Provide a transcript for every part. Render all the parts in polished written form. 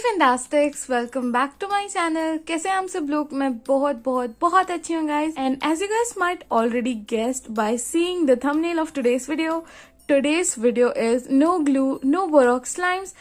फैंटास्टिक्स welcome back to my channel. कैसे हैं आप सब लोग? मैं बहुत बहुत बहुत अच्छी हूँ guys. And as you guys might already guessed by seeing the thumbnail of today's video is no glue, no Borax slimes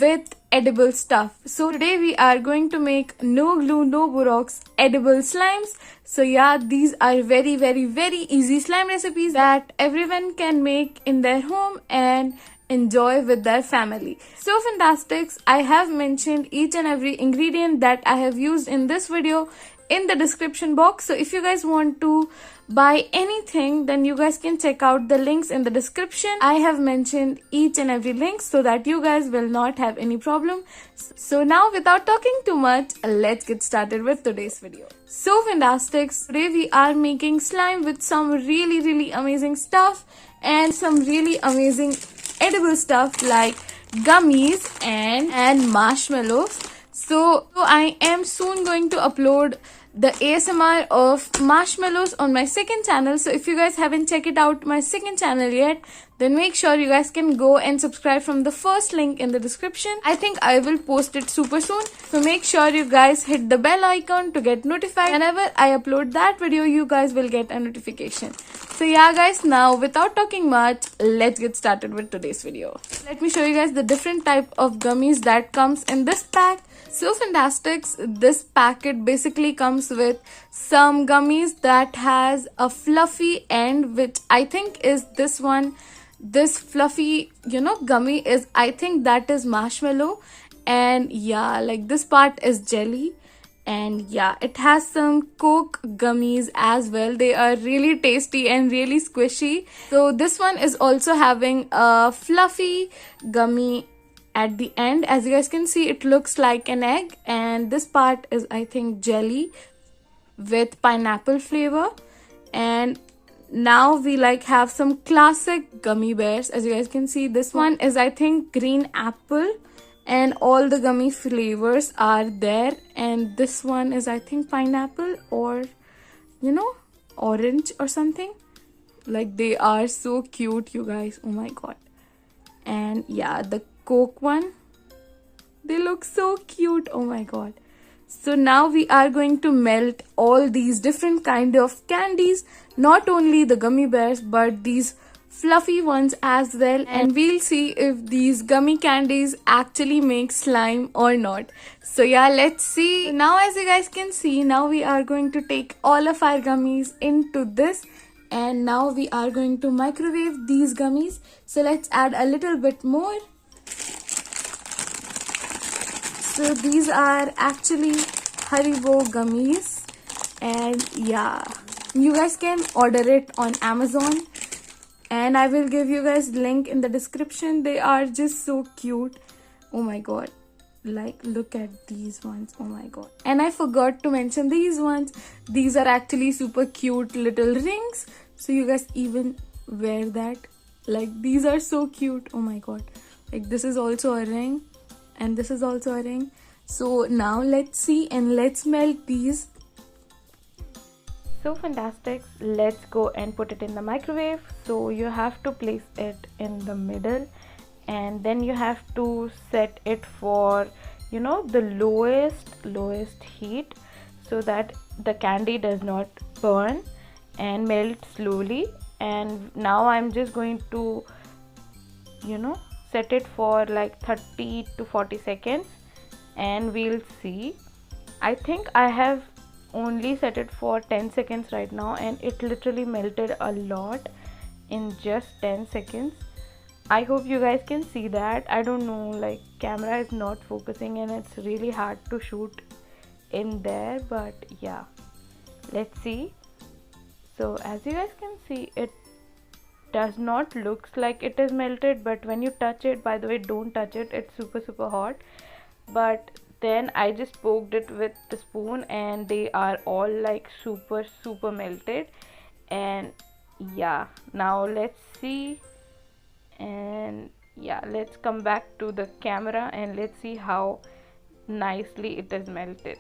with edible stuff. So today we are going to make no glue, no Borax edible slimes. So yeah, these are very easy slime recipes that everyone can make in their home and enjoy with their family. So fantastics, I have mentioned each and every ingredient that I have used in this video in the description box. So if you guys want to buy anything, then you guys can check out the links in the description. I have mentioned each and every link so that you guys will not have any problem. So now without talking too much, let's get started with today's video. So fantastics, today we are making slime with some really amazing stuff and some really amazing edible stuff like gummies and marshmallows. So I am soon going to upload the ASMR of marshmallows on my second channel. So if you guys haven't checked it out my second channel yet, then make sure you guys can go and subscribe from the first link in the description. I think I will post it super soon. So make sure you guys hit the bell icon to get notified. Whenever I upload that video, you guys will get a notification. So yeah guys, now without talking much, let's get started with today's video. Let me show you guys the different type of gummies that comes in this pack. So fantastics, this packet basically comes with some gummies that has a fluffy end, which I think is this one. This fluffy gummy is, I think that is marshmallow, and yeah, like this part is jelly. And yeah, it has some Coke gummies as well. They are really tasty and really squishy. So this one is also having a fluffy gummy at the end. As you guys can see, it looks like an egg, and this part is, I think, jelly with pineapple flavor. And now we have some classic gummy bears. As you guys can see, this one is, I think, green apple, and all the gummy flavors are there. And this one is, I think, pineapple or orange or something. Like, they are so cute, you guys. Oh my god. And yeah, the Coke one, they look so cute. Oh my god. So now we are going to melt all these different kind of candies, not only the gummy bears but these fluffy ones as well, and we'll see if these gummy candies actually make slime or not. So yeah, let's see. Now as you guys can see, now we are going to take all of our gummies into this, and now we are going to microwave these gummies. So let's add a little bit more. So these are actually Haribo gummies, and yeah, you guys can order it on Amazon, and I will give you guys link in the description. They are just so cute. Oh my god. Like, look at these ones. Oh my god. And I forgot to mention these ones. These are actually super cute little rings. So you guys even wear that. Like, these are so cute. Oh my god. Like, this is also a ring, and this is also a ring. So now let's see and let's melt these. So fantastic, let's go and put it in the microwave. So you have to place it in the middle, and then you have to set it for the lowest heat, so that the candy does not burn and melt slowly. And now I'm just going to set it for like 30 to 40 seconds, and we'll see. I think I have only set it for 10 seconds right now, and it literally melted a lot in just 10 seconds. I hope you guys can see that. I don't know, like, camera is not focusing and it's really hard to shoot in there, but yeah, let's see. So as you guys can see, it does not looks like it is melted, but when you touch it, by the way, don't touch it, it's super hot. But then I just poked it with the spoon, and they are all like super melted. And yeah, now let's see. And yeah, let's come back to the camera and let's see how nicely it is melted.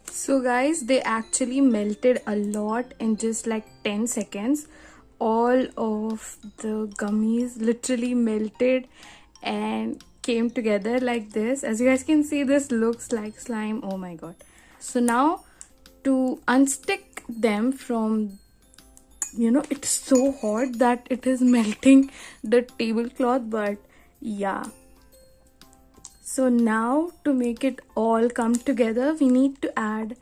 So guys, they actually melted a lot in just like 10 seconds. all of the gummies literally melted and came together like this. As you guys can see, this looks like slime. Oh my god. So now to unstick them from, it's so hot that it is melting the tablecloth, but yeah. So now to make it all come together, we need to add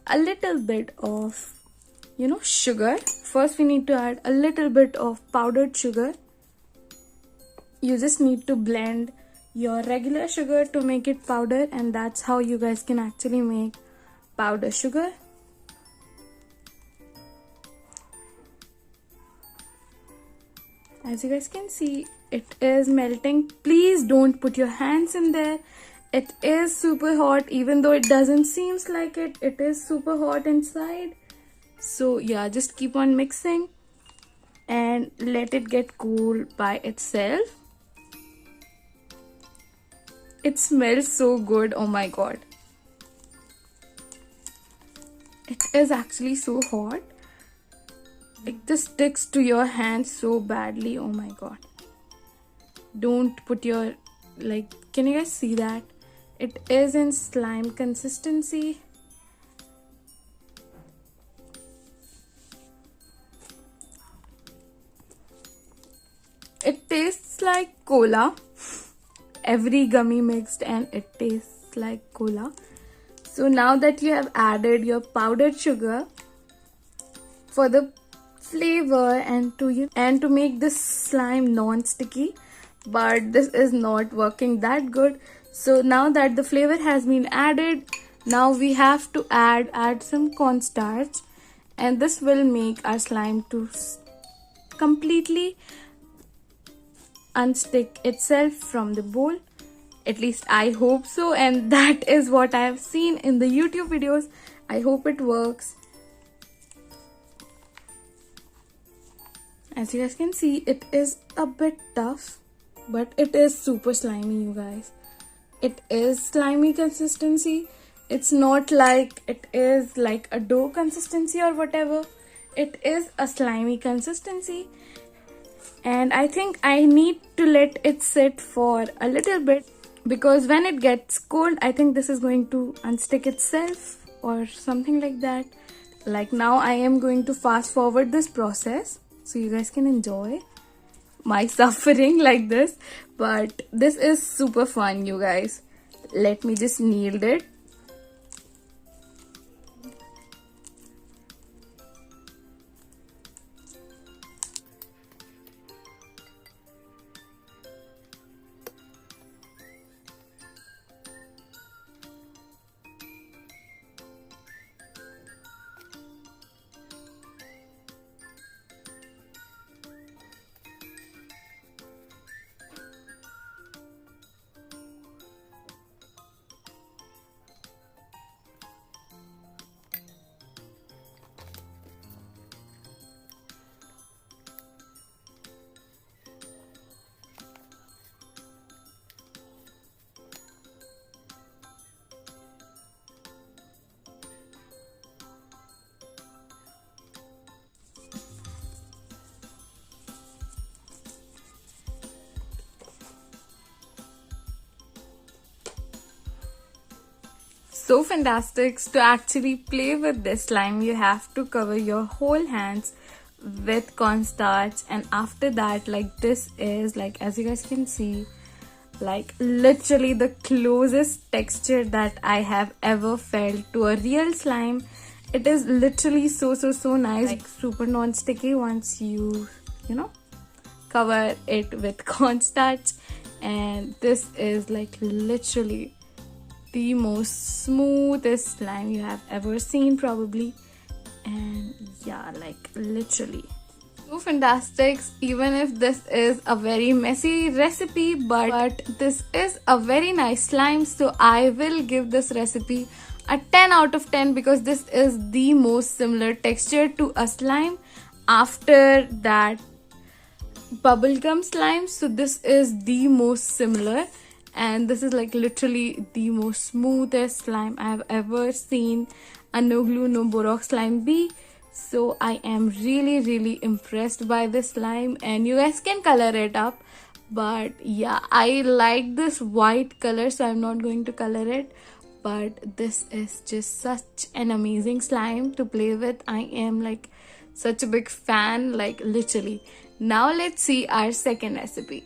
a little bit of sugar. First we need to add a little bit of powdered sugar. You just need to blend your regular sugar to make it powder, and that's how you guys can actually make powder sugar. As you guys can see, it is melting. Please don't put your hands in there. It is super hot, even though it doesn't seem like it. It is super hot inside. So yeah, just keep on mixing and let it get cool by itself. It smells so good. Oh my god. It is actually so hot. This sticks to your hands so badly. Oh my god. Don't put your, can you guys see that? It is in slime consistency. It tastes like cola. Every gummy mixed and it tastes like cola. So now that you have added your powdered sugar, for the flavor and to make this slime non-sticky, but this is not working that good. So now that the flavor has been added, now we have to add some cornstarch, and this will make our slime to completely unstick itself from the bowl. At least I hope so, and that is what I have seen in the YouTube videos. I hope it works. As you guys can see, it is a bit tough, but it is super slimy, you guys. It is slimy consistency. It's not like it is like a dough consistency or whatever. It is a slimy consistency. And I think I need to let it sit for a little bit, because when it gets cold, I think this is going to unstick itself or something like that. Like now I am going to fast forward this process so you guys can enjoy my suffering like this. But this is super fun, you guys. Let me just knead it. So fantastic. To actually play with this slime, you have to cover your whole hands with cornstarch, and after that, this is as you guys can see, literally the closest texture that I have ever felt to a real slime. It is literally so nice, super non-sticky once you cover it with cornstarch. And this is literally the most smoothest slime you have ever seen probably. And yeah, literally so fantastic. Even if this is a very messy recipe, but this is a very nice slime, so I will give this recipe a 10 out of 10, because this is the most similar texture to a slime after that bubblegum slime. So this is the most similar, and this is literally the most smoothest slime I have ever seen a no glue no borax slime be. So I am really impressed by this slime, and you guys can color it up. But yeah, I like this white color, so I'm not going to color it. But this is just such an amazing slime to play with. I am like such a big fan, like literally. Now let's see our second recipe.